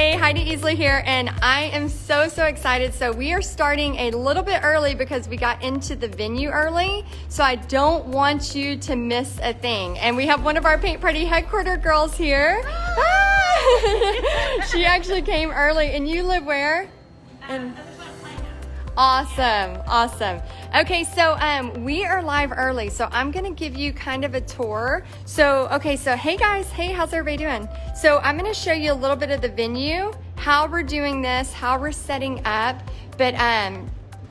Hey, Heidi Easley here, and I am so excited. So we are starting a little bit early because we got into the venue early, so I don't want you to miss a thing. And we have one of our Paint Party headquarter girls here. She actually came early, and you live where? Awesome. Okay, so we are live early, so I'm gonna give you kind of a tour. So hey guys, hey, how's everybody doing? So I'm gonna show you a little bit of the venue, how we're doing this, how we're setting up. But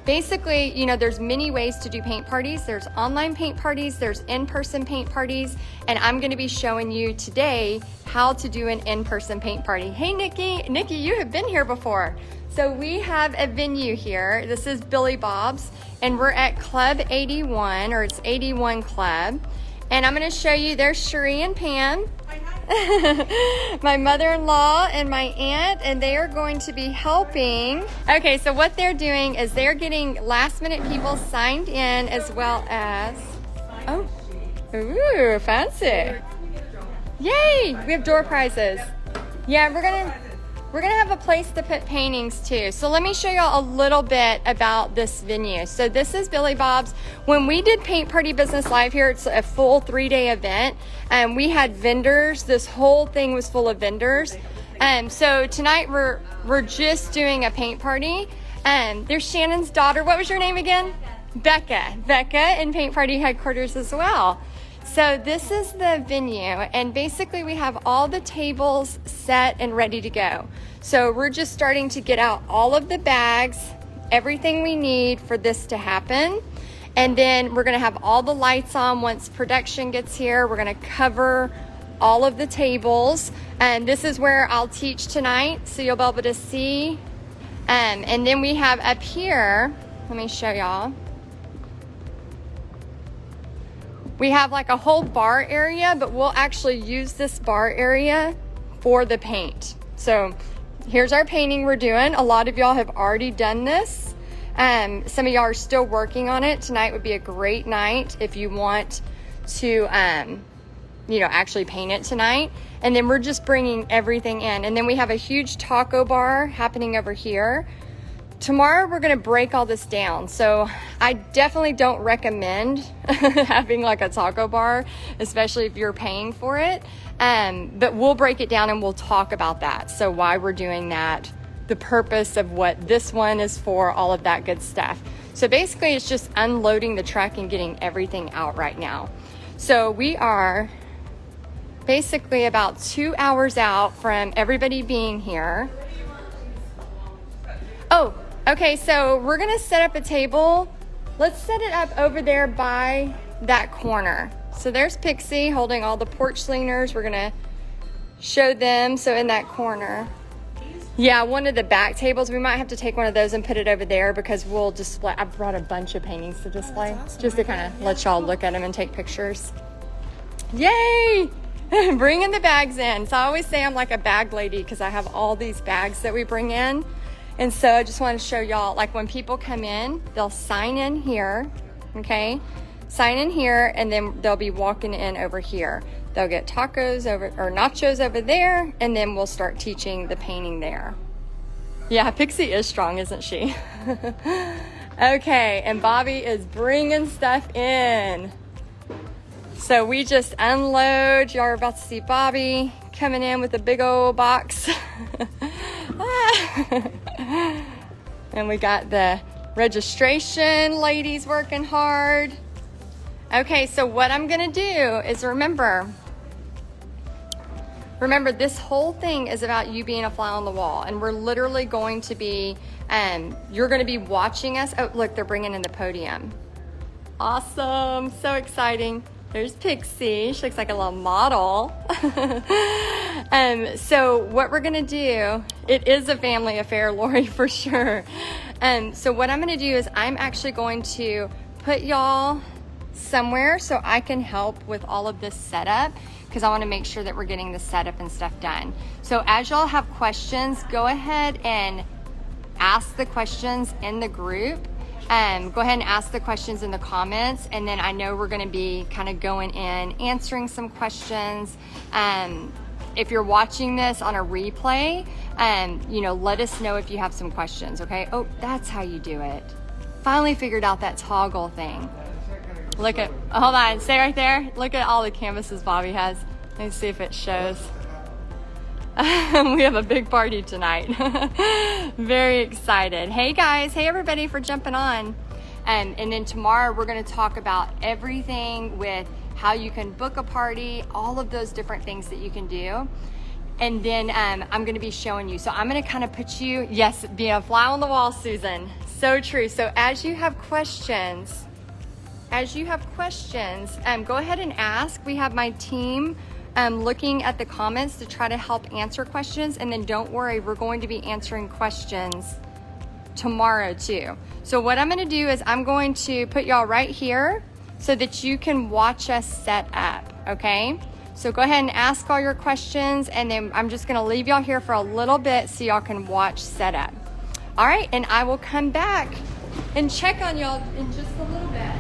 basically, you know, there's many ways to do paint parties. There's online paint parties, there's in-person paint parties, and I'm gonna be showing you today how to do an in-person paint party. Hey Nikki, you have been here before. So we have a venue here. This is Billy Bob's, and we're at Club 81, or it's 81 Club. And I'm gonna show you, there's Cherie and Pam, my mother-in-law and my aunt, and they are going to be helping. Okay, so what they're doing is they're getting last-minute people signed in, as well as, ooh, fancy. Yay, we have door prizes. Yeah, we're gonna have a place to put paintings too. So let me show y'all a little bit about this venue. So this is Billy Bob's. When we did Paint Party Business Live here, it's a full 3-day event. We had vendors. This whole thing was full of vendors. So tonight we're just doing a paint party. There's Shannon's daughter. What was your name again? Becca in Paint Party headquarters as well. So this is the venue, and basically we have all the tables set and ready to go. So we're just starting to get out all of the bags, everything we need for this to happen. And then we're gonna have all the lights on once production gets here. We're gonna cover all of the tables. And this is where I'll teach tonight, so you'll be able to see. And then we have up here, let me show y'all. We have like a whole bar area, but we'll actually use this bar area for the paint. So here's our painting we're doing. A lot of y'all have already done this. Some of y'all are still working on it. Tonight would be a great night if you want to, actually paint it tonight. And then we're just bringing everything in. And then we have a huge taco bar happening over here. Tomorrow we're gonna break all this down. So I definitely don't recommend having like a taco bar, especially if you're paying for it. But we'll break it down and we'll talk about that. So why we're doing that, the purpose of what this one is for, all of that good stuff. So basically it's just unloading the truck and getting everything out right now. So we are basically about 2 hours out from everybody being here. Oh, okay, so we're gonna set up a table. Let's set it up over there by that corner. So there's Pixie holding all the porch leaners. We're gonna show them, so in that corner. Yeah, one of the back tables, we might have to take one of those and put it over there because we'll display. I brought a bunch of paintings to display, awesome. Just to kind of let y'all look at them and take pictures. Yay! Bringing the bags in. So I always say I'm like a bag lady because I have all these bags that we bring in. And so I just want to show y'all, like when people come in, they'll sign in here, okay? Sign in here, and then they'll be walking in over here. They'll get tacos or nachos over there, and then we'll start teaching the painting there. Yeah, Pixie is strong, isn't she? Okay, and Bobby is bringing stuff in. So we just unload. Y'all are about to see Bobby coming in with a big old box. And we got the registration ladies working hard. Okay, so what I'm gonna do is remember this whole thing is about you being a fly on the wall, and we're literally going to be, you're gonna be watching us. Oh, look, they're bringing in the podium. Awesome, so exciting. There's Pixie, she looks like a little model. So what we're gonna do, it is a family affair, Lori, for sure. So what I'm gonna do is I'm actually going to put y'all somewhere so I can help with all of this setup, because I wanna make sure that we're getting the setup and stuff done. So as y'all have questions, go ahead and ask the questions in the group. Go ahead and ask the questions in the comments, and then I know we're going to be kind of going in, answering some questions. if you're watching this on a replay, you know, let us know if you have some questions, okay? Oh, that's how you do it. Finally figured out that toggle thing. Look at, hold on, stay right there. Look at all the canvases Bobby has. Let me see if it shows. We have a big party tonight. Very excited. Hey guys, hey everybody for jumping on. And then tomorrow we're gonna talk about everything with how you can book a party, all of those different things that you can do. And then I'm gonna be showing you. So I'm gonna kind of put you, yes, be a fly on the wall, Susan. So true. So as you have questions, go ahead and ask. We have my team looking at the comments to try to help answer questions. And then don't worry, we're going to be answering questions tomorrow too. So what I'm gonna do is I'm going to put y'all right here so that you can watch us set up, okay? So go ahead and ask all your questions, and then I'm just gonna leave y'all here for a little bit so y'all can watch set up. All right, and I will come back and check on y'all in just a little bit.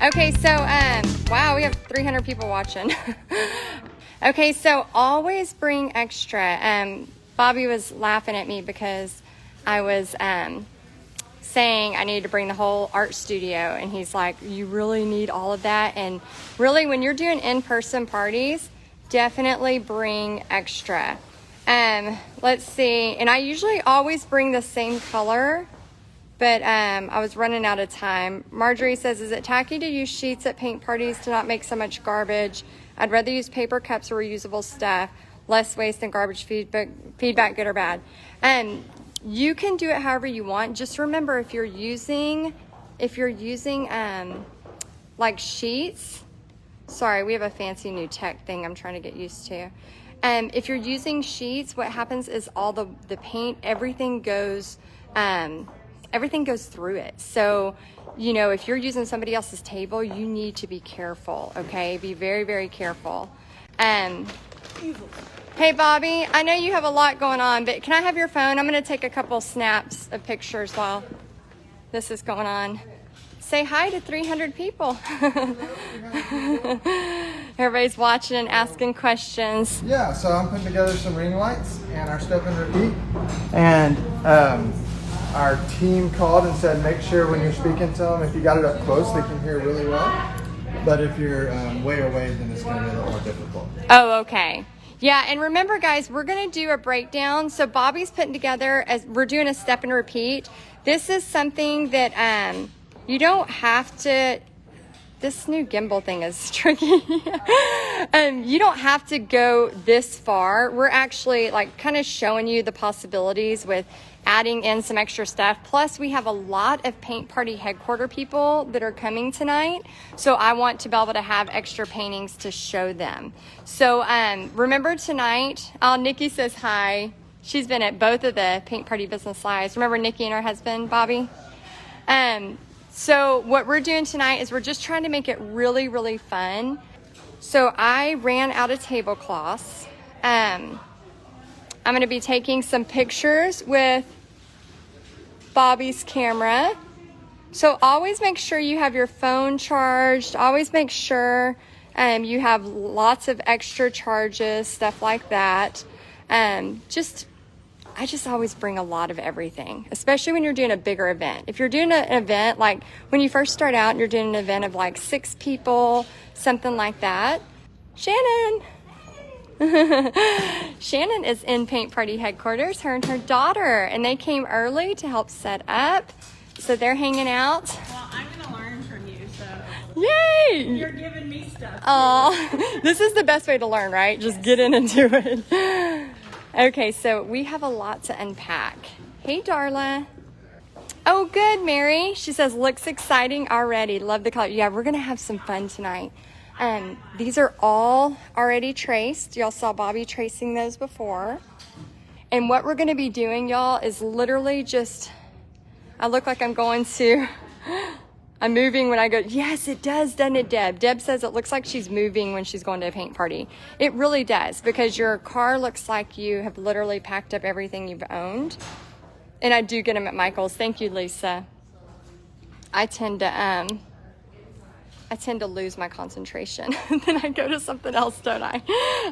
Okay, so, wow, we have 300 people watching. Okay, so always bring extra. Bobby was laughing at me because I was saying I needed to bring the whole art studio, and he's like, you really need all of that? And really, when you're doing in-person parties, definitely bring extra. Let's see, and I usually always bring the same color, but I was running out of time. Marjorie says, is it tacky to use sheets at paint parties to not make so much garbage? I'd rather use paper cups or reusable stuff. Less waste than garbage. Feedback, good or bad. You can do it however you want. Just remember, if you're using like sheets, sorry, we have a fancy new tech thing I'm trying to get used to. If you're using sheets, what happens is all the paint, everything goes through it. So, you know, if you're using somebody else's table, you need to be careful, okay? Be very, very careful. Hey, Bobby, I know you have a lot going on, but can I have your phone? I'm going to take a couple snaps of pictures while this is going on. Say hi to 300 people. Everybody's watching and asking questions. Yeah, so I'm putting together some ring lights and our step and repeat. And our team called and said, make sure when you're speaking to them, if you got it up close, they can hear really well. But if you're way away, then it's going to be a little more difficult. Oh, okay. Yeah, and remember, guys, we're going to do a breakdown. So Bobby's putting together, as we're doing a step and repeat. This is something that you don't have to, this new gimbal thing is tricky. You don't have to go this far. We're actually like kind of showing you the possibilities with adding in some extra stuff. Plus, we have a lot of paint party headquarter people that are coming tonight. So I want to be able to have extra paintings to show them. So remember tonight, Nikki says hi. She's been at both of the paint party business lives. Remember Nikki and her husband, Bobby? So what we're doing tonight is we're just trying to make it really, really fun. So I ran out of tablecloths. I'm going to be taking some pictures with Bobby's camera. So always make sure you have your phone charged. Always make sure you have lots of extra charges, stuff like that. I just always bring a lot of everything, especially when you're doing a bigger event. If you're doing an event, like when you first start out and you're doing an event of like 6 people, something like that. Shannon! Shannon is in Paint Party headquarters, her and her daughter, and they came early to help set up. So they're hanging out. Well, I'm going to learn from you, so Yay! you're giving me stuff. Oh, this is the best way to learn, right? Just get in and do it. Okay, so we have a lot to unpack. Hey, Darla. Oh, good, Mary. She says, looks exciting already. Love the color. Yeah, we're going to have some fun tonight. These are all already traced. Y'all saw Bobby tracing those before. And what we're going to be doing, y'all, is literally just, I look like I'm going to, I'm moving when I go, yes, it does, doesn't it, Deb? Deb says it looks like she's moving when she's going to a paint party. It really does, because your car looks like you have literally packed up everything you've owned. And I do get them at Michael's. Thank you, Lisa. I tend to lose my concentration. Then I go to something else, don't I?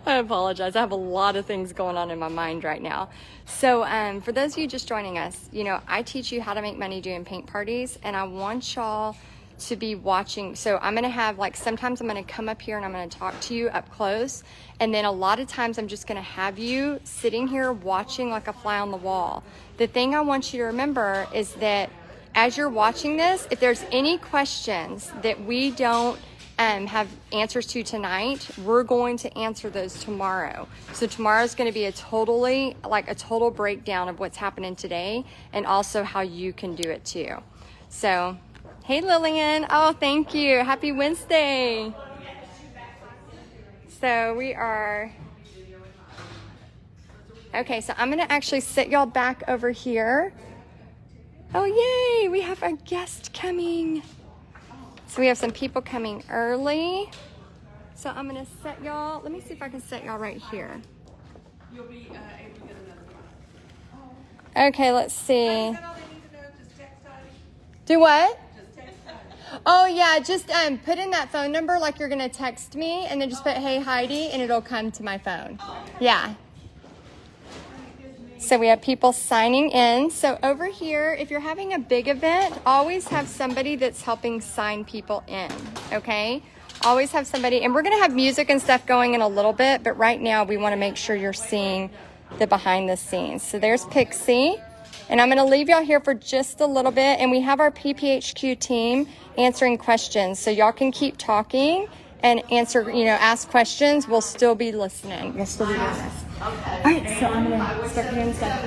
I apologize. I have a lot of things going on in my mind right now. So for those of you just joining us, you know, I teach you how to make money doing paint parties, and I want y'all to be watching. So I'm going to have, like, sometimes I'm going to come up here and I'm going to talk to you up close. And then a lot of times I'm just going to have you sitting here watching like a fly on the wall. The thing I want you to remember is that as you're watching this, if there's any questions that we don't have answers to tonight, we're going to answer those tomorrow. So tomorrow's going to be a total breakdown of what's happening today, and also how you can do it too. So, hey Lillian, oh thank you, happy Wednesday. So we are, okay, so I'm going to actually sit y'all back over here. Oh, yay, we have a guest coming. So we have some people coming early. So I'm going to set y'all, let me see if I can set y'all right here. You'll be able to get another one. Okay, let's see. Is that all they need to know? Just text Heidi? Do what? Just text Heidi. Oh, yeah, just put in that phone number like you're going to text me, and then just put, hey, Heidi, and it'll come to my phone. Yeah. So we have people signing in. So over here, if you're having a big event, always have somebody that's helping sign people in, okay? Always have somebody. And we're going to have music and stuff going in a little bit, but right now we want to make sure you're seeing the behind the scenes. So there's Pixie. And I'm going to leave y'all here for just a little bit. And we have our PPHQ team answering questions. So y'all can keep talking and answer, ask questions. We'll still be listening. We'll still be doing this. All right, so I'm going to start doing stuff.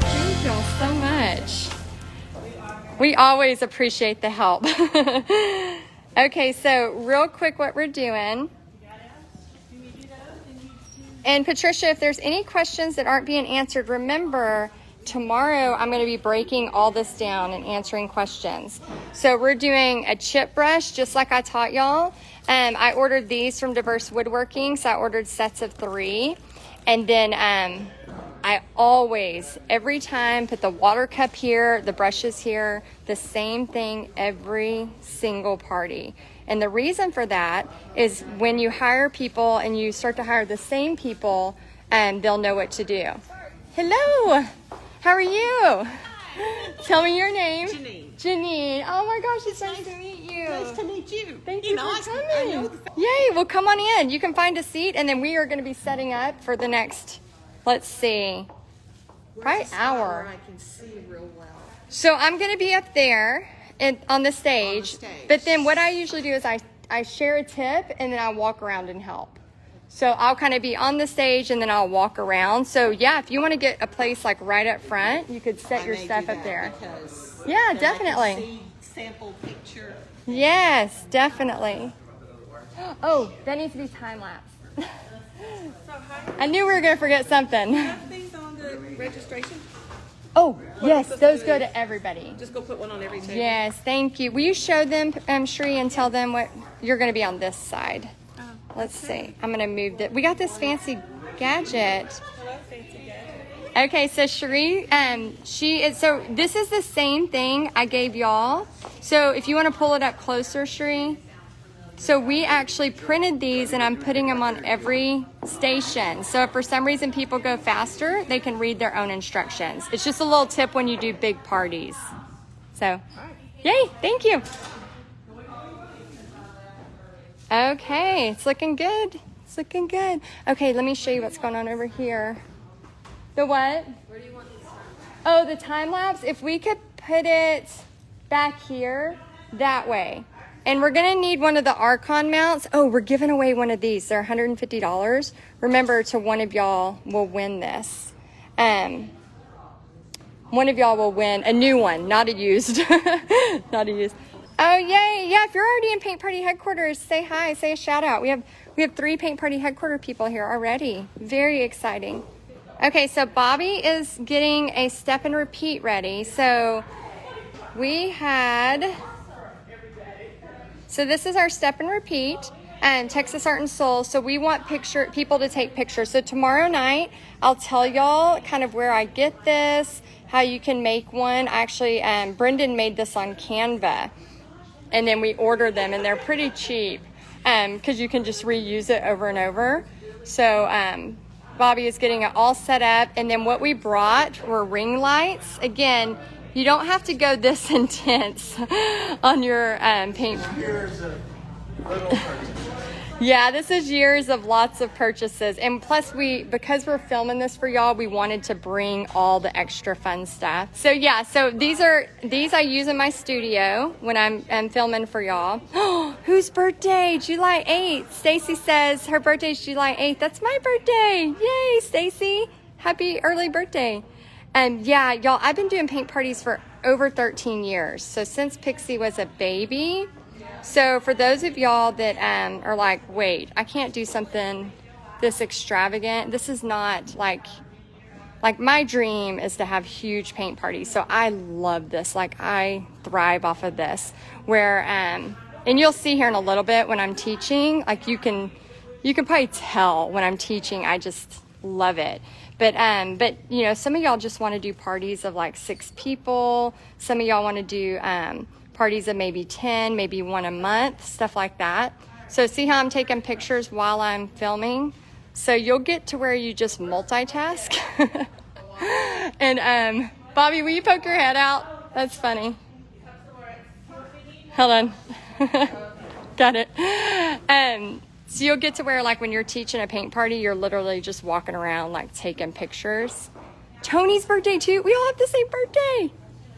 Thank y'all so much. We always appreciate the help. Okay, so real quick what we're doing. And Patricia, if there's any questions that aren't being answered, remember, tomorrow I'm going to be breaking all this down and answering questions. So we're doing a chip brush, just like I taught y'all. I ordered these from Diverse Woodworking, so I ordered sets of 3. And then I always, every time, put the water cup here, the brushes here, the same thing every single party. And the reason for that is when you hire people and you start to hire the same people, they'll know what to do. Hello, how are you? Tell me your name. Janine. Janine. Oh my gosh, it's nice to meet you. Nice to meet you. Thank you for coming. Yay, well come on in. You can find a seat, and then we are going to be setting up for the next, let's see, probably hour. I can see real well. So I'm going to be up there on the stage. But then what I usually do is I share a tip, and then I walk around and help. So I'll kind of be on the stage, and then I'll walk around. So yeah, if you want to get a place like right up front, you could set your stuff up there. Yeah, definitely. Sample picture. Yes, definitely. Oh, that needs to be time lapse. I knew we were going to forget something. Things on the registration. Oh, yes, those go to everybody. Just go put one on every table. Yes, thank you. Will you show them, Shree, and tell them what you're going to be on this side? Let's see. I'm going to move it. We got this fancy gadget. Hello, fancy gadget. Okay, so Sheree, so this is the same thing I gave y'all. So if you want to pull it up closer, Sheree. So we actually printed these and I'm putting them on every station. So if for some reason people go faster, they can read their own instructions. It's just a little tip when you do big parties. So, yay, thank you. Okay, it's looking good. It's looking good. Okay, let me show you what's going on over here. The what? Where do you want these from? Oh, the time lapse. If we could put it back here, that way. And we're going to need one of the Archon mounts. Oh, we're giving away one of these. They're $150. Remember, to one of y'all will win this. One of y'all will win a new one, not a used. Not a used. Oh, yay. Yeah, if you're already in Paint Party headquarters, say hi, say a shout out. We have 3 Paint Party headquarter people here already. Very exciting. Okay, so Bobby is getting a step and repeat ready. So we had... So this is our step and repeat and Texas Art and Soul. So we want people to take pictures. So tomorrow night, I'll tell y'all kind of where I get this, how you can make one. Actually, Brendan made this on Canva and then we order them and they're pretty cheap because you can just reuse it over and over. So Bobby is getting it all set up. And then what we brought were ring lights. Again, you don't have to go this intense on your paint. Years of little purchases. Yeah, this is years of lots of purchases. And plus because we're filming this for y'all, we wanted to bring all the extra fun stuff. So yeah, so these I use in my studio when I'm filming for y'all. Whose birthday? July 8th. Stacy says her birthday's July 8th. That's my birthday. Yay, Stacy. Happy early birthday. And yeah, y'all, I've been doing paint parties for over 13 years. So since Pixie was a baby. So for those of y'all that are like, wait, I can't do something this extravagant. This is not like my dream is to have huge paint parties. So I love this. Like I thrive off of this. Where and you'll see here in a little bit when I'm teaching, like you can probably tell when I'm teaching, I just love it. But you know, some of y'all just want to do parties of like 6 people. Some of y'all want to do parties of maybe 10, maybe one a month, stuff like that. So see how I'm taking pictures while I'm filming? So you'll get to where you just multitask. And Bobby, will you poke your head out? That's funny. Hold on. Got it. So you'll get to where, like, when you're teaching a paint party, you're literally just walking around, like, taking pictures. Tony's birthday, too. We all have the same birthday.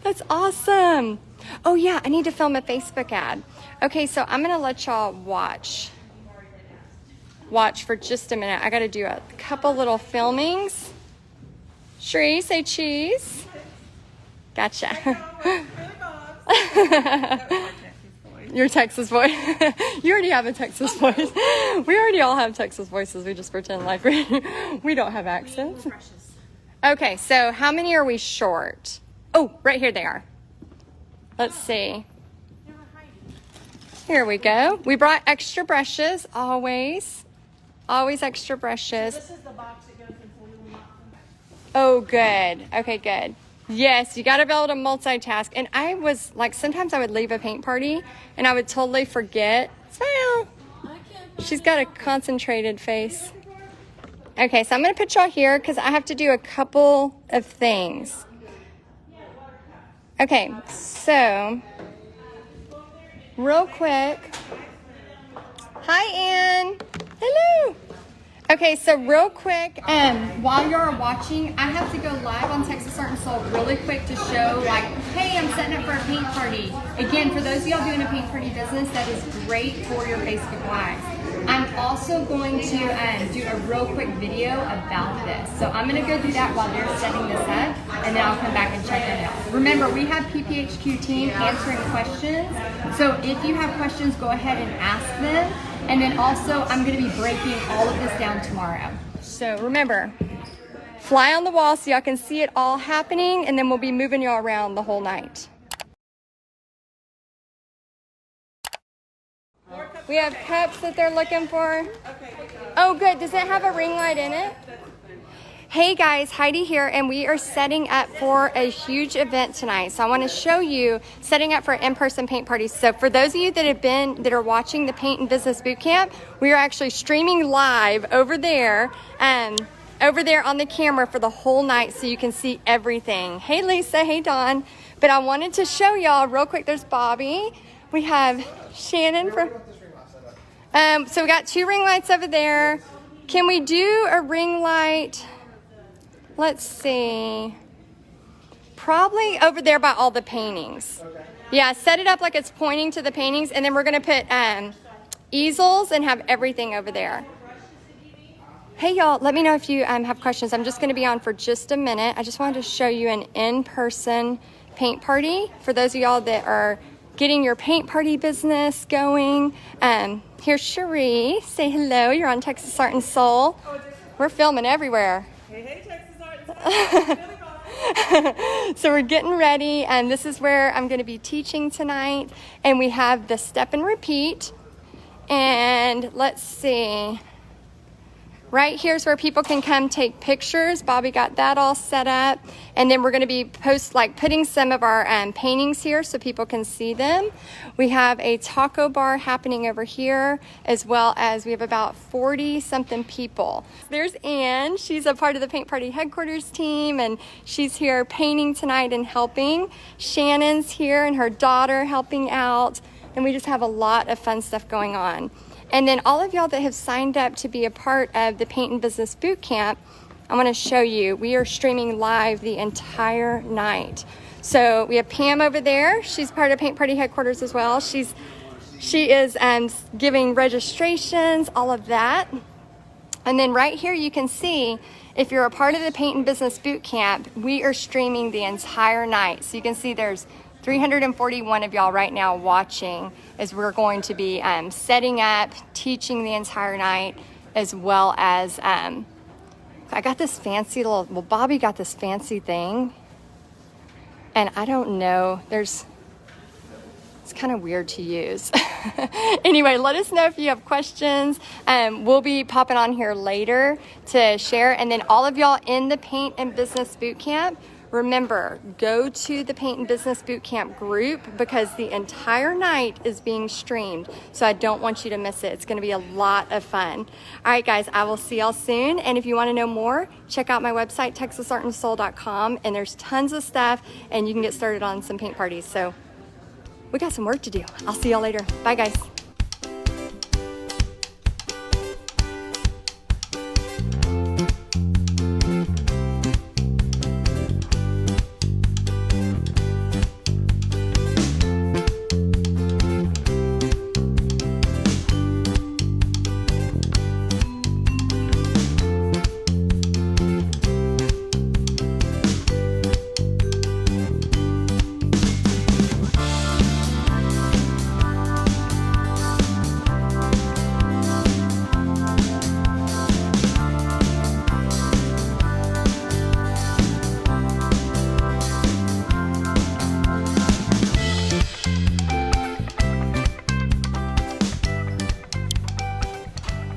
That's awesome. Oh, yeah, I need to film a Facebook ad. Okay, so I'm going to let y'all watch for just a minute. I got to do a couple little filmings. Shree, say cheese. Gotcha. Your Texas voice. You already have a Texas voice. We already all have Texas voices. We just pretend like we don't have accents. Okay, so how many are we short? Oh, right here they are. Let's see. Here we go. We brought extra brushes, always. Always extra brushes. This is the box that goes into the little. Oh, good. Okay, good. Yes, you got to be able to multitask. And I was like, sometimes I would leave a paint party and I would totally forget. Smile. She's got a concentrated face. Okay, so I'm going to put y'all here because I have to do a couple of things. Okay, so real quick. Hi, Ann. Hello. Okay, so real quick, while you're watching, I have to go live on Texas Art and Soul really quick to show, like, hey, I'm setting up for a paint party. Again, for those of y'all doing a paint party business, that is great for your Facebook Lives. I'm also going to do a real quick video about this. So I'm going to go do that while they're setting this up, and then I'll come back and check it out. Remember, we have PPHQ team answering questions. So if you have questions, go ahead and ask them. And then also, I'm going to be breaking all of this down tomorrow. So remember, fly on the wall so y'all can see it all happening, and then we'll be moving y'all around the whole night. We have cups that they're looking for. Oh, good. Does it have a ring light in it? Hey guys, Heidi here, and we are setting up for a huge event tonight. So I want to show you setting up for in-person paint parties. So for those of you that are watching the Paint and Business Bootcamp, we are actually streaming live over there on the camera for the whole night so you can see everything. Hey Lisa, hey Dawn. But I wanted to show y'all real quick. There's Bobby. We have Shannon from. So we got 2 ring lights over there. Can we do a ring light? Let's see. Probably over there by all the paintings. Okay. Yeah, set it up like it's pointing to the paintings, and then we're gonna put easels and have everything over there. Hey y'all, let me know if you have questions. I'm just gonna be on for just a minute. I just wanted to show you an in-person paint party for those of y'all that are getting your paint party business going. Here's Cherie. Say hello. You're on Texas Art and Soul. We're filming everywhere. Hey, Texas Art and Soul. So we're getting ready, and this is where I'm going to be teaching tonight. And we have the step and repeat. And let's see. Right here's where people can come take pictures. Bobby got that all set up. And then we're going to be putting some of our paintings here so people can see them. We have a taco bar happening over here, as well as we have about 40-something people. There's Ann. She's a part of the Paint Party Headquarters team, and she's here painting tonight and helping. Shannon's here and her daughter helping out. And we just have a lot of fun stuff going on. And then all of y'all that have signed up to be a part of the Paint and Business Bootcamp, I want to show you, we are streaming live the entire night. So we have Pam over there. She's part of Paint Party Headquarters as well. She is giving registrations, all of that. And then right here you can see, if you're a part of the Paint and Business Bootcamp, we are streaming the entire night. So you can see there's 341 of y'all right now watching as we're going to be setting up, teaching the entire night, as well as I got this fancy Bobby got this fancy thing, and I don't know, it's kind of weird to use. Anyway, let us know if you have questions. We'll be popping on here later to share. And then all of y'all in the Paint and Business Bootcamp, remember, go to the Paint and Business Bootcamp group because the entire night is being streamed. So I don't want you to miss it. It's going to be a lot of fun. All right, guys, I will see y'all soon. And if you want to know more, check out my website, texasartandsoul.com. And there's tons of stuff, and you can get started on some paint parties. So we got some work to do. I'll see y'all later. Bye, guys.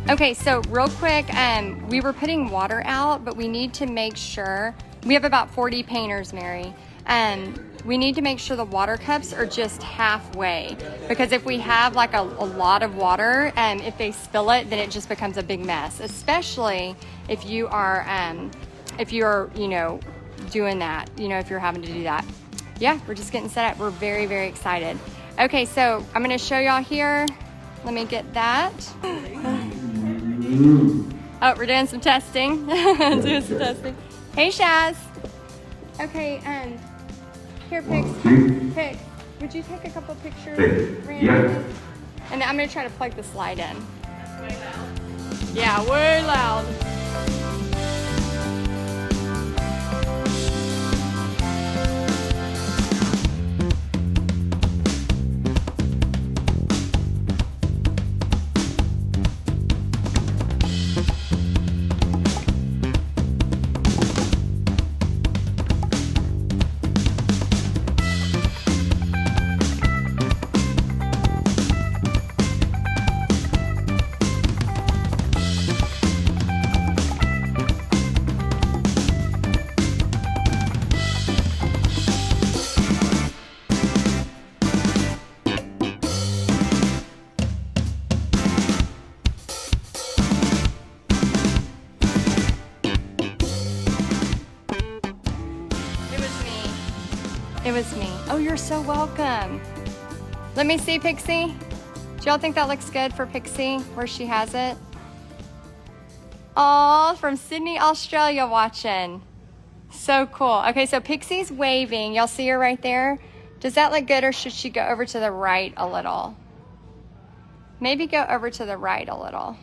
Okay, so real quick, we were putting water out, but we need to make sure, we have about 40 painters, Mary, and we need to make sure the water cups are just halfway, because if we have like a lot of water, if they spill it, then it just becomes a big mess, especially if you are, doing that, if you're having to do that. Yeah, we're just getting set up. We're very, very excited. Okay, so I'm gonna show y'all here. Let me get that. Oh, we're doing some testing. Doing some testing. Hey, Shaz. Okay, here, pick. Would you take a couple pictures? Yeah. And I'm gonna try to plug the slide in. Way loud. Yeah, way loud. It was me. Oh, you're so welcome. Let me see, Pixie. Do y'all think that looks good for Pixie, where she has it? Oh, from Sydney, Australia watching. So cool. Okay, so Pixie's waving. Y'all see her right there? Does that look good, or should she go over to the right a little? Maybe go over to the right a little.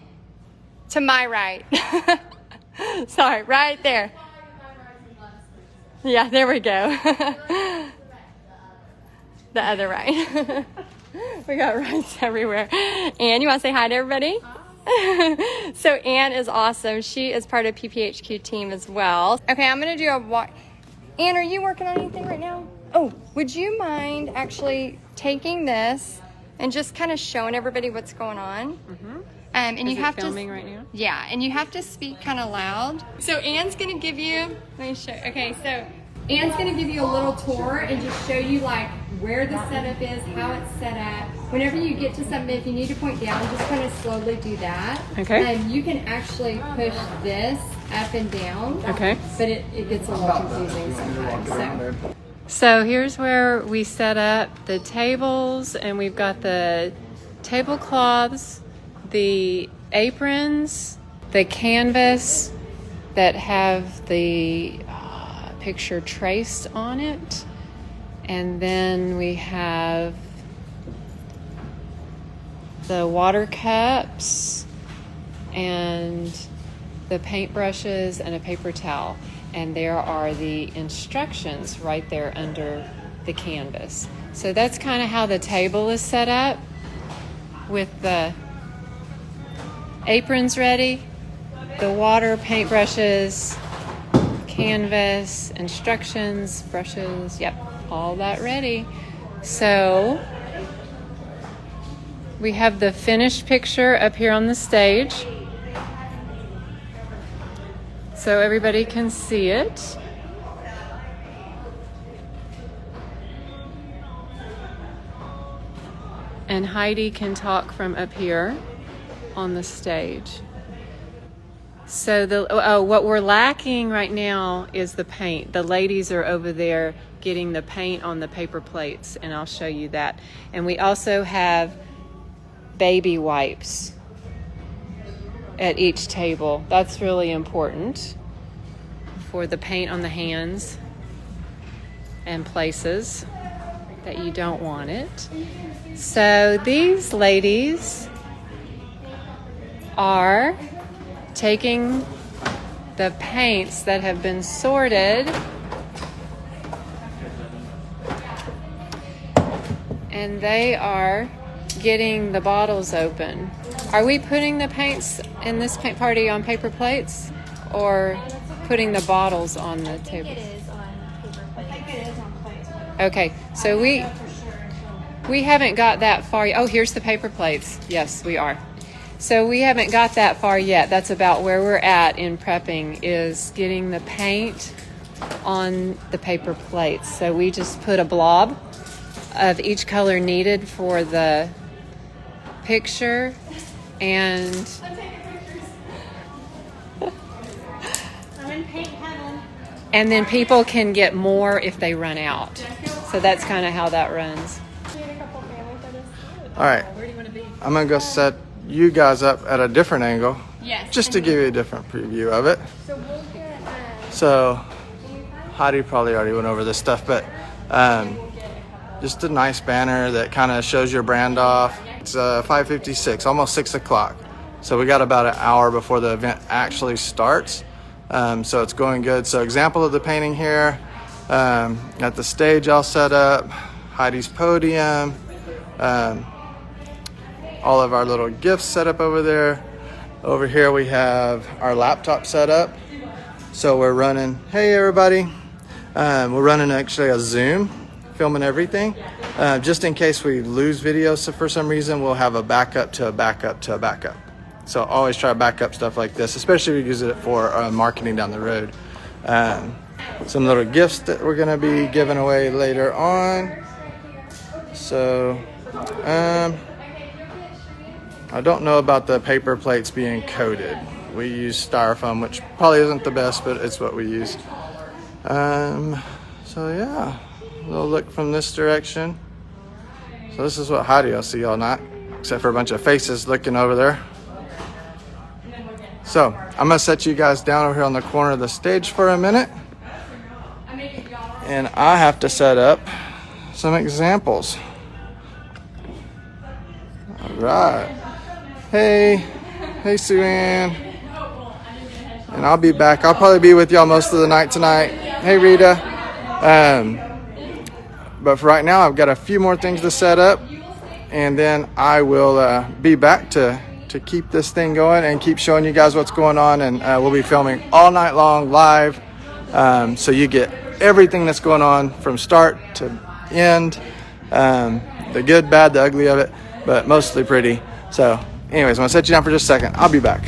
To my right. Sorry, right there. Yeah, there we go. The other right. We got rights everywhere. Ann, you want to say hi to everybody? So Ann is awesome. She is part of PPHQ team as well. Okay, I'm going to do a walk. Ann, are you working on anything right now? Oh, would you mind actually taking this and just kind of showing everybody what's going on? Mm-hmm. And Is you have filming to, right now? Yeah, and you have to speak kind of loud. So Ann's gonna give you, let me show. Okay, so Ann's gonna give you a little tour and just show you like where the setup is, how it's set up. Whenever you get to something, if you need to point down, just kind of slowly do that. Okay. And you can actually push this up and down. Okay. But it gets a little confusing sometimes. So here's where we set up the tables, and we've got the tablecloths, the aprons, the canvas that have the picture traced on it, and then we have the water cups and the paintbrushes and a paper towel. And there are the instructions right there under the canvas. So that's kind of how the table is set up, with the aprons ready, the water, paintbrushes, canvas, instructions, brushes, yep, all that ready. So we have the finished picture up here on the stage, so everybody can see it. And Heidi can talk from up here on the stage. So what we're lacking right now is the paint. The ladies are over there getting the paint on the paper plates, and I'll show you that. And we also have baby wipes at each table. That's really important for the paint on the hands and places that you don't want it. So these ladies are taking the paints that have been sorted and they are getting the bottles open. Are we putting the paints in this paint party on paper plates, or putting the bottles on the table? It is on paper plates. I think it is on plates. Okay, so we haven't got that far. Oh, here's the paper plates. Yes, we are. So we haven't got that far yet. That's about where we're at in prepping, is getting the paint on the paper plates. So we just put a blob of each color needed for the picture, and I'm in paint heaven. and then people can get more if they run out. So that's kind of how that runs. All right. I'm going to go set you guys up at a different angle. Yes. Just to give you a different preview of it. So we'll get, So Heidi probably already went over this stuff, but just a nice banner that kind of shows your brand off. It's 5:56, almost 6 o'clock. So we got about an hour before the event actually starts. So it's going good. So example of the painting here. Got the stage all set up, Heidi's podium, all of our little gifts set up over there. Over here we have our laptop set up. So we're running, hey everybody. We're running actually a Zoom, filming everything. Just in case we lose videos, so for some reason, we'll have a backup to a backup to a backup. So always try to back up stuff like this, especially if we use it for marketing down the road. Some little gifts that we're gonna be giving away later on. So, I don't know about the paper plates being coated. We use styrofoam, which probably isn't the best, but it's what we use. So yeah, A little look from this direction. So this is what Heidi will see all night, except for a bunch of faces looking over there. So I'm gonna set you guys down over here on the corner of the stage for a minute. And I have to set up some examples. All right. Hey Sue Ann. And I'll be back. I'll probably be with y'all most of the night tonight. Hey Rita. But for right now, I've got a few more things to set up, and then I will be back to keep this thing going and keep showing you guys what's going on. And we'll be filming all night long live, so you get everything that's going on from start to end, the good, bad, the ugly of it, but mostly pretty. So anyways, I'm gonna set you down for just a second. I'll be back.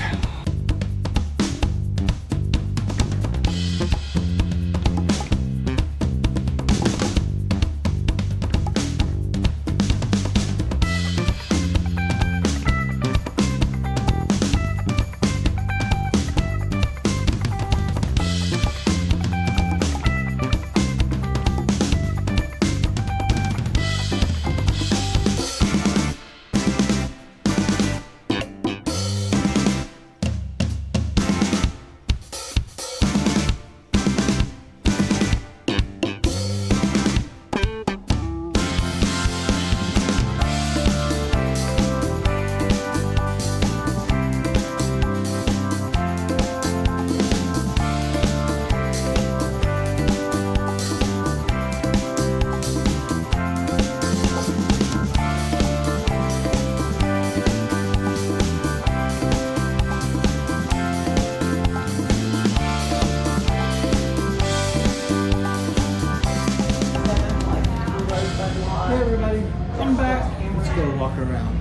Hey everybody, I'm back. Let's go walk around.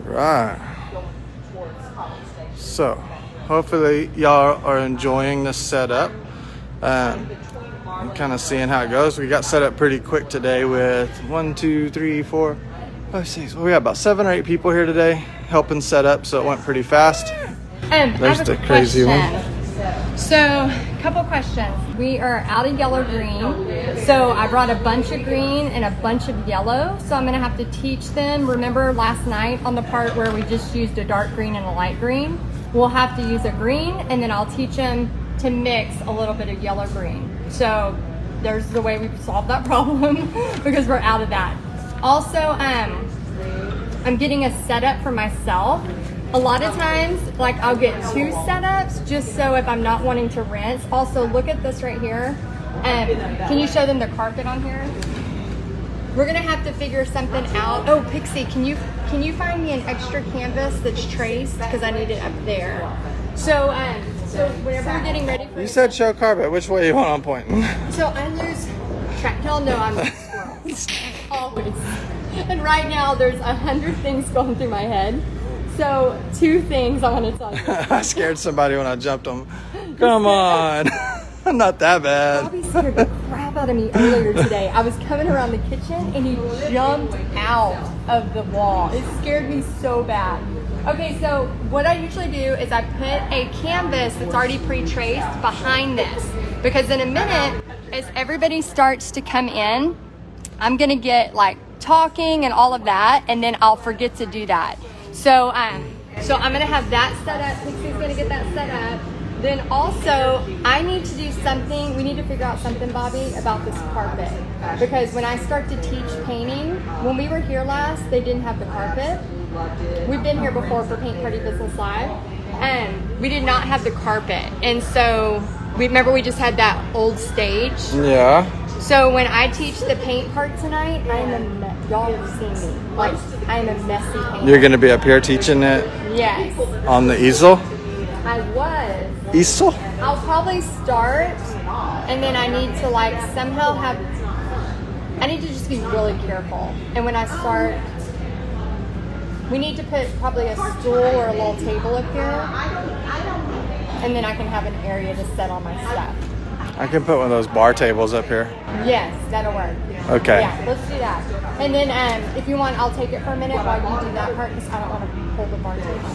Alright. So, hopefully y'all are enjoying this setup. I'm kind of seeing how it goes. We got set up pretty quick today with 1, 2, 3, 4, 5, 6. Well, we got about 7 or 8 people here today helping set up, so it went pretty fast. There's the crazy one. So, a couple questions. We are out of yellow green. So I brought a bunch of green and a bunch of yellow. So I'm gonna have to teach them. Remember last night on the part where we just used a dark green and a light green? We'll have to use a green, and then I'll teach them to mix a little bit of yellow green. So there's the way we've solved that problem because we're out of that. Also, I'm getting a setup for myself. A lot of times, like I'll get 2 setups just so if I'm not wanting to rinse. Also, look at this right here. Can you show them the carpet on here? We're gonna have to figure something out. Oh, Pixie, can you find me an extra canvas that's traced? Because I need it up there. So whenever we're getting ready for... You said show carpet. Which way you want I'm pointing? So I lose track. Y'all know I'm a squirrel. Always. And right now there's 100 things going through my head. So 2 things I want to tell you. I scared somebody when I jumped them. Come on. I'm not that bad. Bobby scared the crap out of me earlier today. I was coming around the kitchen and he jumped out of the wall. It scared me so bad. Okay, so what I usually do is I put a canvas that's already pre-traced behind this. Because in a minute, as everybody starts to come in, I'm gonna get like talking and all of that, and then I'll forget to do that. So I'm gonna have that set up. Pixie's gonna get that set up. Then also, I need to do something. We need to figure out something, Bobby, about this carpet. Because when I start to teach painting, when we were here last, they didn't have the carpet. We've been here before for Paint Party Business Live, and we did not have the carpet. And so, we just had that old stage. Yeah. So when I teach the paint part tonight, y'all have seen me. Like, I'm a messy painter. You're going to be up here teaching it? Yes. On the easel? I was. Easel? I'll probably start, and then I need to like somehow I need to just be really careful. And when I start, we need to put probably a stool or a little table up here, and then I can have an area to set all my stuff. I can put one of those bar tables up here. Yes, that'll work. Okay. Yeah, let's do that. And then if you want, I'll take it for a minute while you do that part because I don't want to hold the bar table.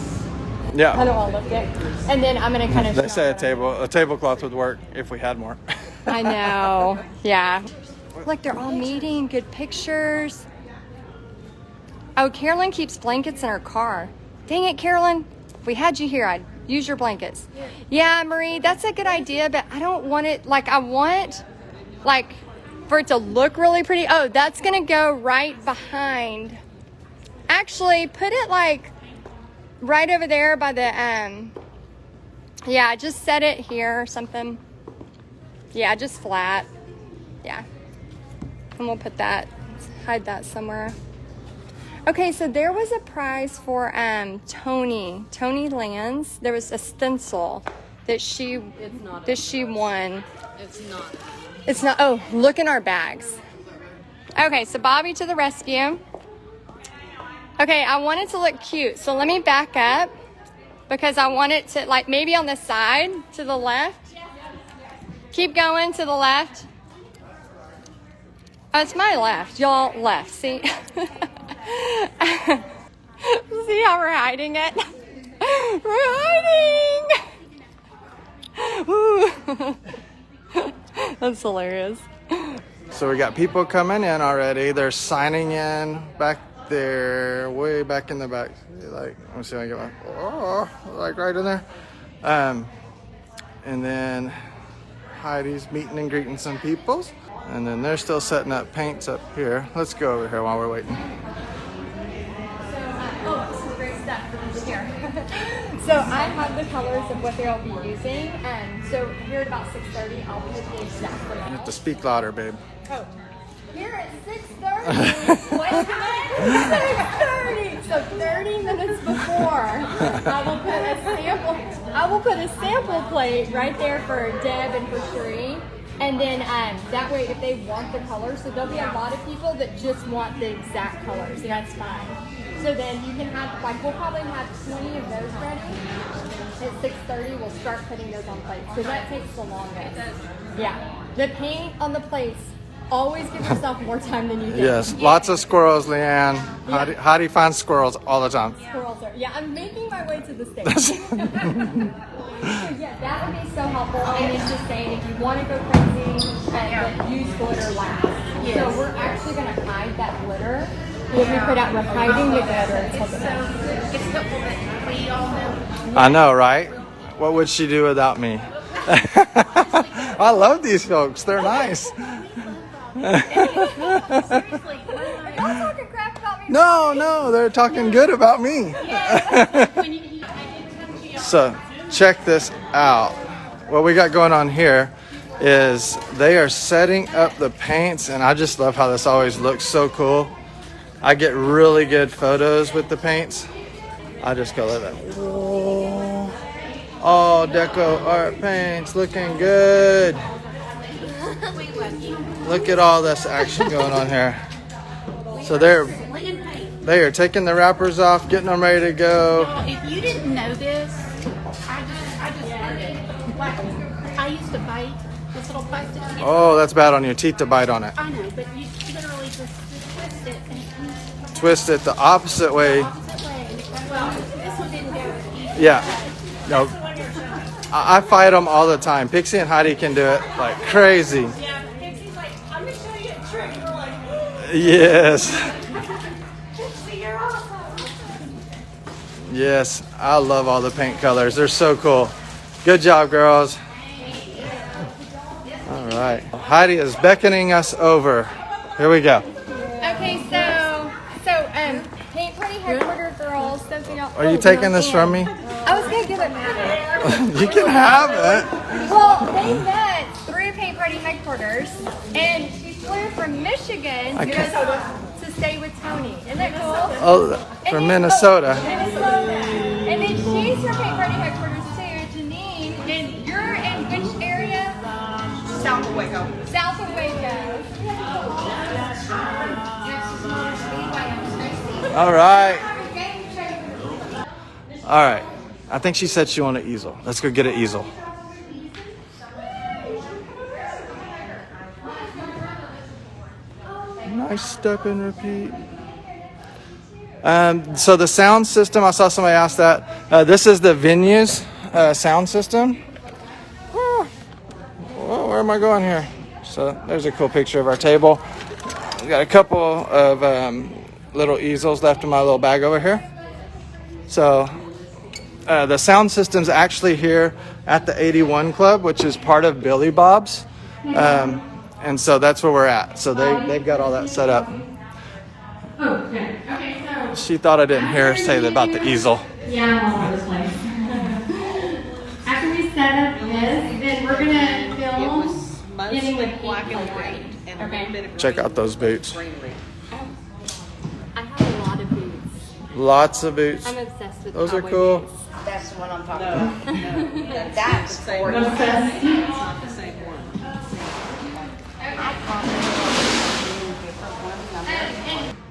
Yeah. I don't want to lift it. And then I'm going to kind of They say a tablecloth would work if we had more. I know. Yeah. Look, they're all meeting. Good pictures. Oh, Carolyn keeps blankets in her car. Dang it, Carolyn. If we had you here, I'd use your blankets. Yeah, Marie, that's a good idea, but I don't want it, like, I want, like, for it to look really pretty. Oh, that's going to go right behind. Actually, put it, like, right over there by the, yeah, just set it here or something. Yeah, just flat. Yeah. And we'll put that, hide that somewhere. Okay, so there was a prize for Tony Lands. There was a stencil that she won. It's not. Oh, look in our bags. Okay, so Bobby to the rescue. Okay, I want it to look cute, so let me back up because I want it to, like, maybe on the side to the left. Keep going to the left. Oh, it's my left. Y'all left. See? See how we're hiding it? We're hiding! That's hilarious. So we got people coming in already. They're signing in back there, way back in the back. Like, let me see if I can get like right in there. And then Heidi's meeting and greeting some people. And then they're still setting up paints up here. Let's go over here while we're waiting. This is great stuff for this year. So I have the colors of what they'll be using, and so here at about 6:30, I'll put the exact You have to speak louder, babe. Oh, here at 6:30. What's the name? 6:30. So 30 minutes before, I will put a sample plate right there for Deb and for Cherie. And then that way, if they want the colors, so there'll be a lot of people that just want the exact colors. That's fine. So then you can have, like, we'll probably have 20 of those ready. At 6:30, we'll start putting those on plates. So that takes the longest. Yeah. The paint on the plates, always give yourself more time than you do. Yes, lots of squirrels, Leanne. How do you find squirrels all the time? Squirrels are, yeah, I'm making my way to the stage. So yeah, that would be so helpful. And it's just saying if you want to go crazy, then use glitter last. Yes. So we're actually going to hide that glitter. What we put out, we're hiding the glitter until the end. It's helpful that we all know. I know, right? What would she do without me? I love these folks. They're nice. Seriously, Y'all talking crap about me? No, they're talking good about me. So, check this out. What we got going on here is they are setting up the paints, and I just love how this always looks so cool. I get really good photos with the paints. I just go like that. Whoa. All deco art paints looking good. Look at all this action going on here. So they are taking the wrappers off, getting them ready to go. If you didn't know this, I just learned it. Like, I used to bite this little plastic. Oh, that's bad on your teeth to bite on it. I know, but you literally just twist it and Twist it the opposite way. opposite way. Well, this one didn't go as easy. Yeah. No. I fight them all the time. Pixie and Heidi can do it like crazy. Yeah, Pixie's like, I'm gonna show you a trick. And we're like, Yes. Pixie, you're awesome. Yes. I love all the paint colors. They're so cool. Good job, girls. All right. Heidi is beckoning us over. Here we go. Okay, so paint party headquarters girls. Are you taking this from me? I was gonna give it back. You can have it. Well, they met through paint party headquarters, and she flew from Michigan to stay with Tony. Isn't that cool? Oh, from Minnesota. Minnesota. And then she's from paint party headquarters too, Janine. And you're in which area? South of Waco. South of Waco. All right. All right. I think she said she wanted an easel. Let's go get an easel. Nice step and repeat. So the sound system, I saw somebody ask that. This is the venue's sound system. Oh, where am I going here? So there's a cool picture of our table. We got a couple of little easels left in my little bag over here. So the sound system's actually here at the 81 Club, which is part of Billy Bob's. And so that's where we're at. So they've got all that set up. She thought I didn't hear her say about the easel. Yeah, I'm all over the place. After we set up this, then we're gonna film getting with black and white. Okay. Check out those boots. I have a lot of boots. Lots of boots. I'm obsessed with Those are cowboy cool. boots. That's the one I'm talking about. That's gorgeous. Not the same one.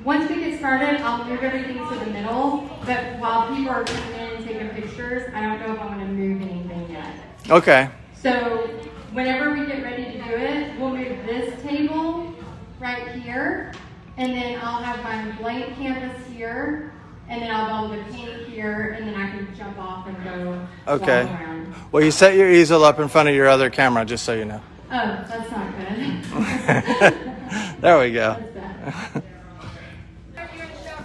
Once we get started, I'll move everything to the middle. But while people are coming in and taking pictures, I don't know if I'm going to move anything yet. Okay. So whenever we get ready to do it, we'll move this table right here. And then I'll have my blank canvas here. And then I'll be able to paint here. And then I can jump off and go Okay. walk around. Well, you set your easel up in front of your other camera, just so you know. Oh, that's not good. There we go. That's bad. We're going to show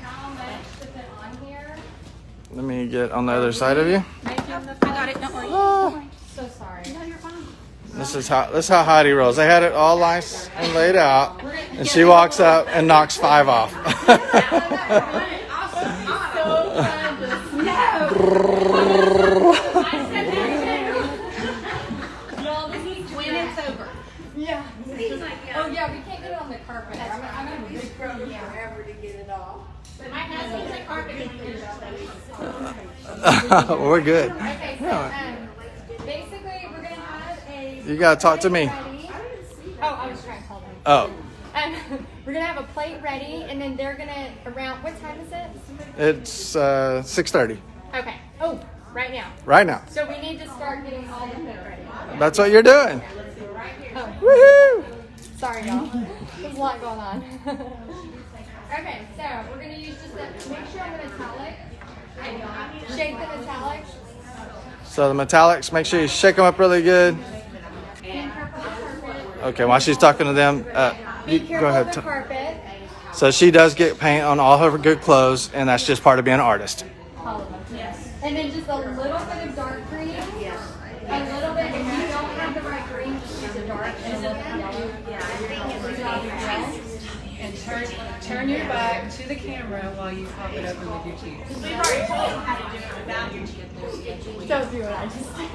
how much to put on here. Let me get on the other side of you. I got it. Don't worry. So sorry. No, you're fine. This is how Heidi rolls. They had it all nice and laid out, and she walks up and knocks 5 off. When it's over. Yeah. Oh yeah, we can't get it on the carpet. I'm gonna be Forever to get it off. My husband's a carpet cleaner. We're good. Okay, so basically we're gonna have a. You gotta talk to me. Ready. Oh, I was trying to call them. Oh, We're gonna have a plate ready, and then they're gonna around. What time is it? it's 6:30 Okay. Oh, right now. right now. So we need to start getting all the food ready. That's what you're doing. Oh, Woohoo! sorry, y'all. There's a lot going on. Okay, so we're gonna use just a. Make sure I'm metallic. Shake the metallic. So the metallics, make sure you shake them up really good. Okay, while she's talking to them, Be careful go ahead. of the carpet. So she does get paint on all her good clothes, and that's just part of being an artist. All of them. Yes. And then just a little bit of dark green. Yes. A little bit. If you don't have the right green, just use a dark and a little bit of yellow. And turn your back to the camera while you pop it open with your teeth. We've already told them how to do it without your teeth. Don't do what I just did.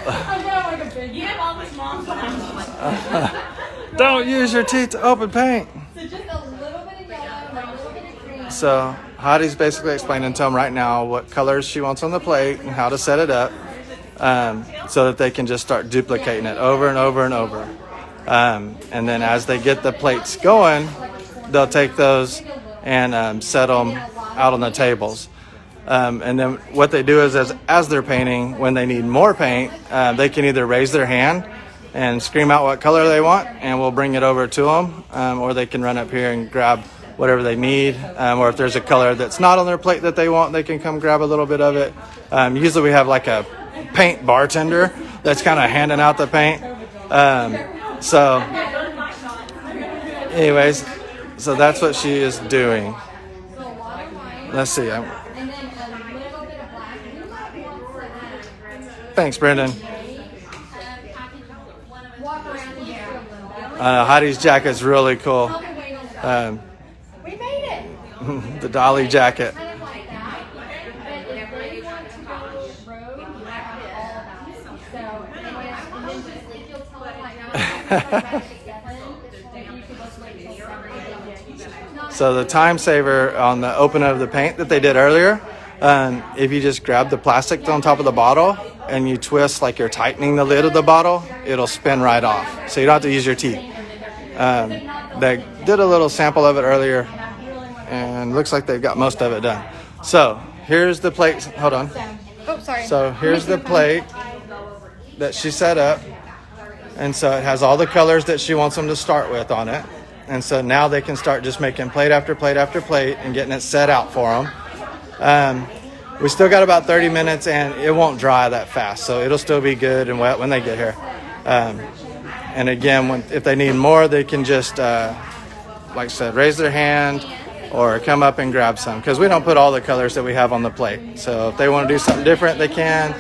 I'm going like a big. You have all this mom time. Don't use your teeth to open paint. So just a little bit of yellow, a little bit of green. So Heidi's basically explaining to them right now what colors she wants on the plate and how to set it up, so that they can just start duplicating it over and over and over. And then as they get the plates going, they'll take those and set them out on the tables. And then what they do is as they're painting, when they need more paint, they can either raise their hand and scream out what color they want, and we'll bring it over to them, or they can run up here and grab whatever they need, or if there's a color that's not on their plate that they want, they can come grab a little bit of it. Usually we have like a paint bartender that's kind of handing out the paint. So anyways, so that's what she is doing. Let's see. And then a little bit of black. You might want some. Thanks, Brendan. Walk around here a little. Heidi's jacket's really cool. We made it. The dolly jacket. Kind of like that. But if they want to go rogue, you have all about it. So, and then just if you'll tell them like now, So the time saver on the opening of the paint that they did earlier, if you just grab the plastic on top of the bottle and you twist like you're tightening the lid of the bottle, it'll spin right off. So you don't have to use your teeth. They did a little sample of it earlier, and looks like they've got most of it done. So here's the plate. Hold on. oh, sorry. So here's the plate that she set up. And so it has all the colors that she wants them to start with on it. And so now they can start just making plate after plate after plate and getting it set out for them. we still got about 30 minutes, and it won't dry that fast, so it'll still be good and wet when they get here. And again, if they need more, they can just, like I said, raise their hand or come up and grab some, because we don't put all the colors that we have on the plate. So if they want to do something different, they can.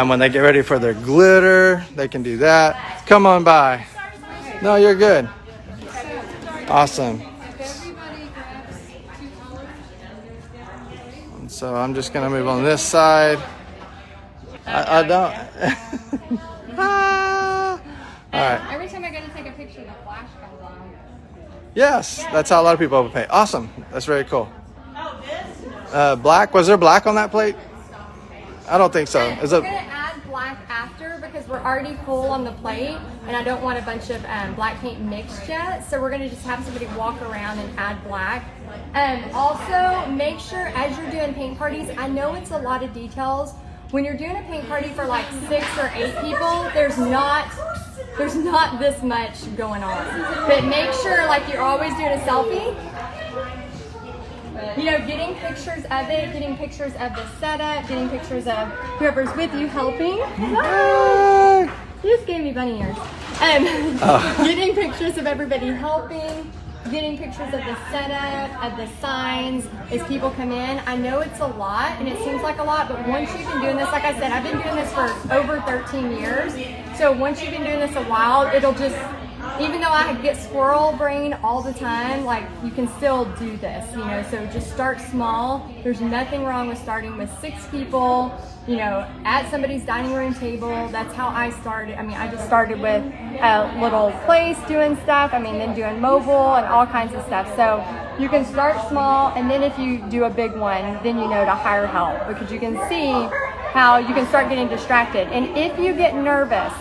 When they get ready for their glitter, they can do that. Come on by. No, you're good. Awesome. And so I'm just going to move on this side. I don't. All right. Every time I go to take a picture, the flash comes on. Yes, that's how a lot of people pay. Awesome. That's very cool. Black. Was there black on that plate? I don't think so. Is We're it? gonna add black after because we're already full on the plate, and I don't want a bunch of black paint mixed yet. So we're gonna just have somebody walk around and add black. Also, make sure as you're doing paint parties, I know it's a lot of details. When you're doing a paint party for like 6 or 8 people, there's not this much going on. But make sure, like you're always doing a selfie. You know, getting pictures of it, getting pictures of the setup, getting pictures of whoever's with you helping. You just gave me bunny ears. Getting pictures of everybody helping, getting pictures of the setup, of the signs as people come in. I know it's a lot and it seems like a lot, but once you've been doing this, like I said, I've been doing this for over 13 years. So once you've been doing this a while, it'll just, even though I get squirrel brain all the time, like you can still do this, you know, so just start small. There's nothing wrong with starting with 6 people, you know, at somebody's dining room table. That's how I started. I mean, I just started with a little place doing stuff. I mean, then doing mobile and all kinds of stuff. So you can start small, and then if you do a big one, then you know to hire help, because you can see how you can start getting distracted. And if you get nervous,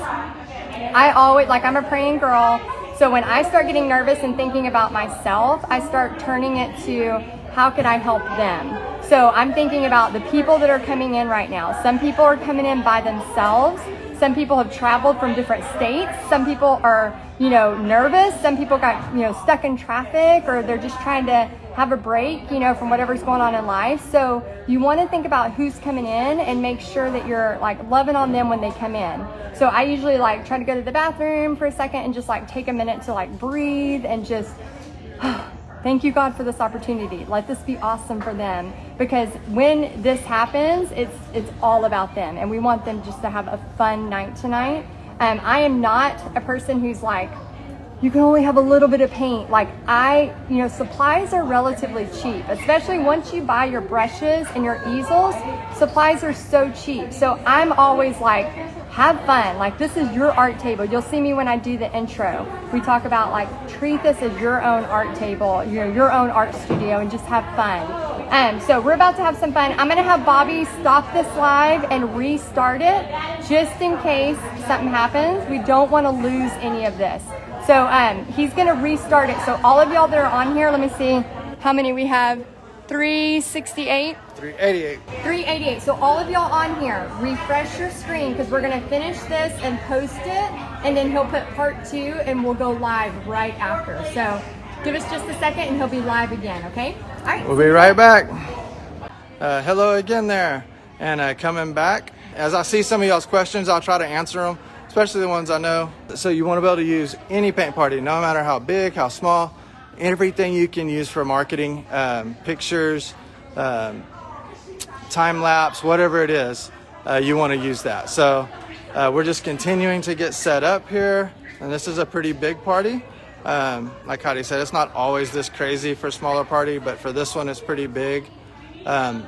I always, like, I'm a praying girl, so when I start getting nervous and thinking about myself, I start turning it to how could I help them? So I'm thinking about the people that are coming in right now. Some people are coming in by themselves. Some people have traveled from different states. Some people are, you know, nervous. Some people got, you know, stuck in traffic, or they're just trying to have a break, you know, from whatever's going on in life. So you want to think about who's coming in and make sure that you're like loving on them when they come in. So I usually like try to go to the bathroom for a second and just like take a minute to like breathe and just thank you, God, for this opportunity. Let this be awesome for them, because when this happens, it's all about them, and we want them just to have a fun night tonight. I am not a person who's like, you can only have a little bit of paint. Like you know, supplies are relatively cheap, especially once you buy your brushes and your easels. Supplies are so cheap. So I'm always like, have fun. Like, this is your art table. You'll see me when I do the intro. We talk about like, treat this as your own art table, you know, your own art studio, and just have fun. So we're about to have some fun. I'm gonna have Bobby stop this live and restart it just in case something happens. We don't want to lose any of this. So he's gonna restart it. So all of y'all that are on here, let me see how many we have. 368. 388. 388. So all of y'all on here, refresh your screen, because we're gonna finish this and post it, and then he'll put part 2 and we'll go live right after. So give us just a second and he'll be live again, okay? All right. We'll be right back. Hello again there, and coming back. As I see some of y'all's questions, I'll try to answer them, especially the ones I know. So you want to be able to use any paint party, no matter how big, how small, everything you can use for marketing, pictures, time lapse, whatever it is, you want to use that. So we're just continuing to get set up here, and this is a pretty big party. Like Heidi said, it's not always this crazy for a smaller party, but for this one it's pretty big. A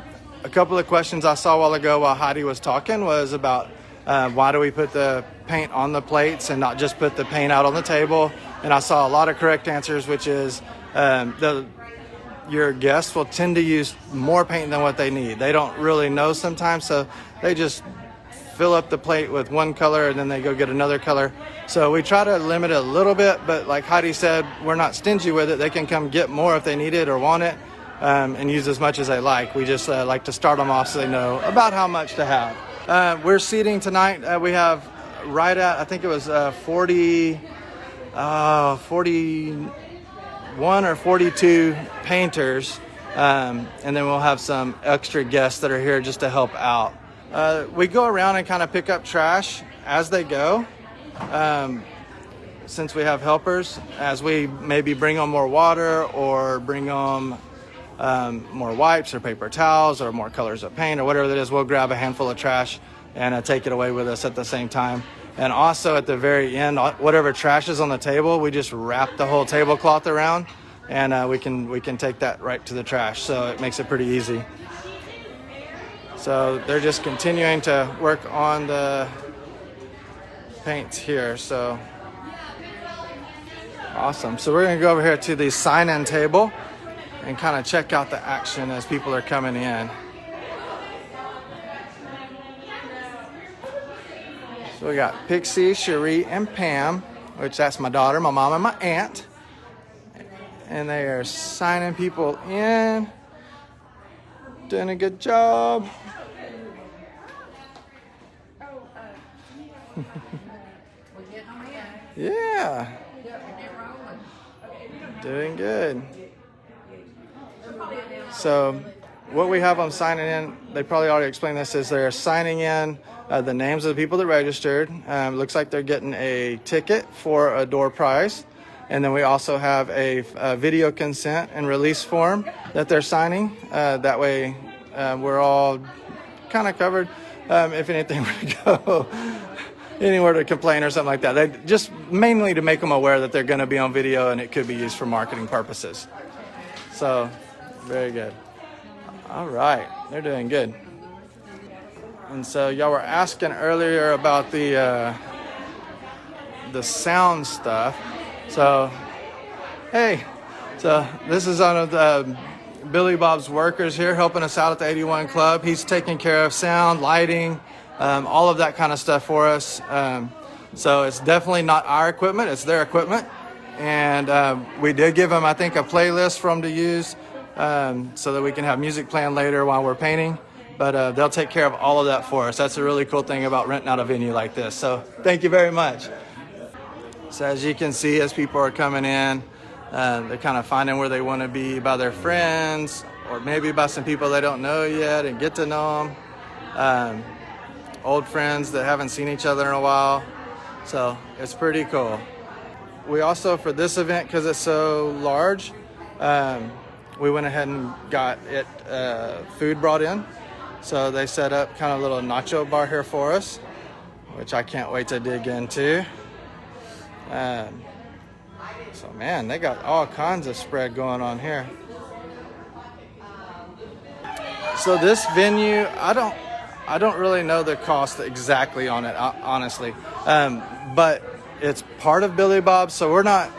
couple of questions I saw a while ago while Heidi was talking was about why do we put the paint on the plates and not just put the paint out on the table? And I saw a lot of correct answers, which is your guests will tend to use more paint than what they need. They don't really know sometimes, so they just fill up the plate with one color and then they go get another color. So we try to limit it a little bit, but like Heidi said, we're not stingy with it. They can come get more if they need it or want it, and use as much as they like. We just like to start them off so they know about how much to have. We're seating tonight. We have right at, I think it was 41 or 42 painters And then we'll have some extra guests that are here just to help out. We go around and kind of pick up trash as they go. Since we have helpers, as we maybe bring them more water or bring them more wipes or paper towels or more colors of paint or whatever it is, we'll grab a handful of trash and take it away with us at the same time. And also at the very end, whatever trash is on the table, we just wrap the whole tablecloth around, and we can take that right to the trash. So it makes it pretty easy. So they're just continuing to work on the paints here. So awesome. So we're going to go over here to the sign-in table and kind of check out the action as people are coming in. So we got Pixie, Cherie, and Pam, which that's my daughter, my mom, and my aunt. And they are signing people in. Doing a good job. Yeah. Doing good. So what we have them signing in, they probably already explained this, is they're signing in the names of the people that registered. Looks like they're getting a ticket for a door prize. And then we also have a video consent and release form that they're signing. That way we're all kind of covered. If anything were to go anywhere to complain or something like that. They just mainly to make them aware that they're going to be on video and it could be used for marketing purposes. So, very good. All right, they're doing good. And so y'all were asking earlier about the sound stuff. So, hey, so this is one of the Billy Bob's workers here helping us out at the 81 Club. He's taking care of sound, lighting, all of that kind of stuff for us. So it's definitely not our equipment, it's their equipment. And we did give them, I think, a playlist for them to use so that we can have music playing later while we're painting. But they'll take care of all of that for us. That's a really cool thing about renting out a venue like this. So thank you very much. So as you can see, as people are coming in, they're kind of finding where they want to be by their friends or maybe by some people they don't know yet and get to know them. Old friends that haven't seen each other in a while. So it's pretty cool. We also, for this event, because it's so large, we went ahead and got it food brought in. So they set up kind of a little nacho bar here for us, which I can't wait to dig into. So man, they got all kinds of spread going on here. So this venue, I don't really know the cost exactly on it, honestly. But it's part of Billy Bob's, so we're not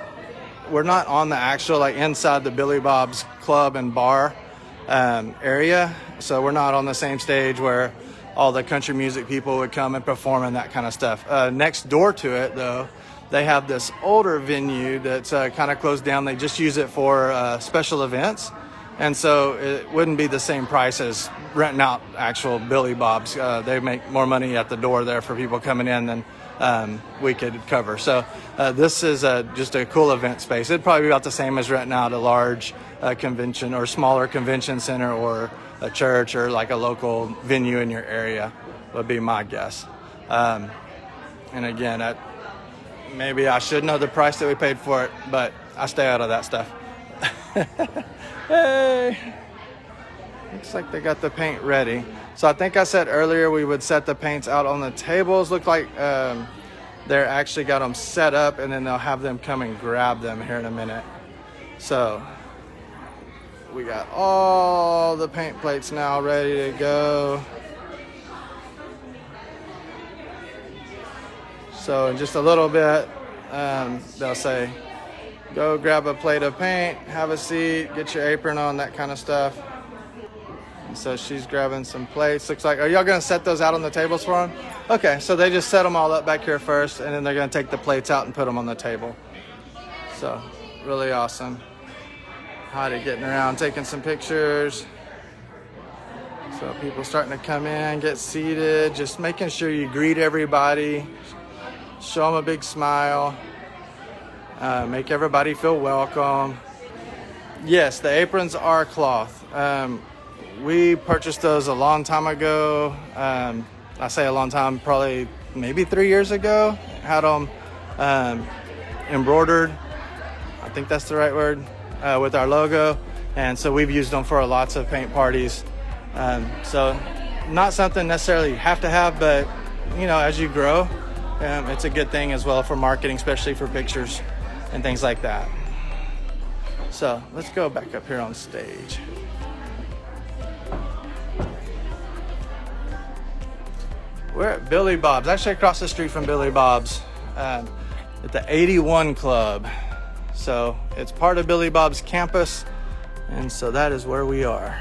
on the actual like inside the Billy Bob's club and bar area. So we're not on the same stage where all the country music people would come and perform and that kind of stuff. Next door to it, though, they have this older venue that's kind of closed down. They just use it for special events. And so it wouldn't be the same price as renting out actual Billy Bob's. They make more money at the door there for people coming in than we could cover. So this is just a cool event space. It'd probably be about the same as renting out a large convention or smaller convention center or a church or like a local venue in your area would be my guess. And again, maybe I should know the price that we paid for it, but I stay out of that stuff. Hey, looks like they got the paint ready. So I think I said earlier we would set the paints out on the tables. Look like they're actually got them set up and then they'll have them come and grab them here in a minute. So we got all the paint plates now ready to go. So in just a little bit, they'll say, go grab a plate of paint, have a seat, get your apron on, that kind of stuff. And so she's grabbing some plates. Looks like, are y'all going to set those out on the tables for them? Okay, so they just set them all up back here first, and then they're going to take the plates out and put them on the table. So, really awesome. Heidi getting around, taking some pictures. So people starting to come in, get seated, just making sure you greet everybody, show them a big smile. Make everybody feel welcome. Yes, the aprons are cloth. We purchased those a long time ago. I say a long time, probably maybe 3 years ago. Had them embroidered. I think that's the right word, with our logo. And so we've used them for lots of paint parties. So not something necessarily you have to have, but you know, as you grow, it's a good thing as well for marketing, especially for pictures and things like that. So let's go back up here on stage. We're at Billy Bob's, actually across the street from Billy Bob's, at the 81 Club. So it's part of Billy Bob's campus, and so that is where we are.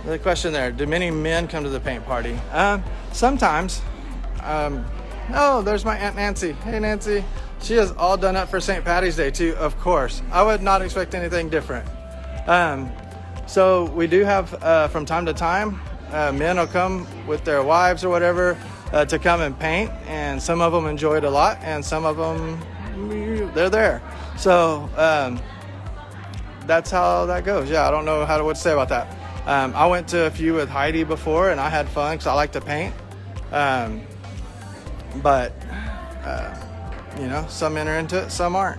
The question there, do many men come to the paint party? Sometimes. Oh, there's my Aunt Nancy. Hey, Nancy. She is all done up for St. Patty's Day, too, of course. I would not expect anything different. So we do have, from time to time, men will come with their wives or whatever to come and paint. And some of them enjoy it a lot, and some of them, they're there. So that's how that goes. Yeah, I don't know what to say about that. I went to a few with Heidi before, and I had fun because I like to paint. But, you know, some men are into it, some aren't.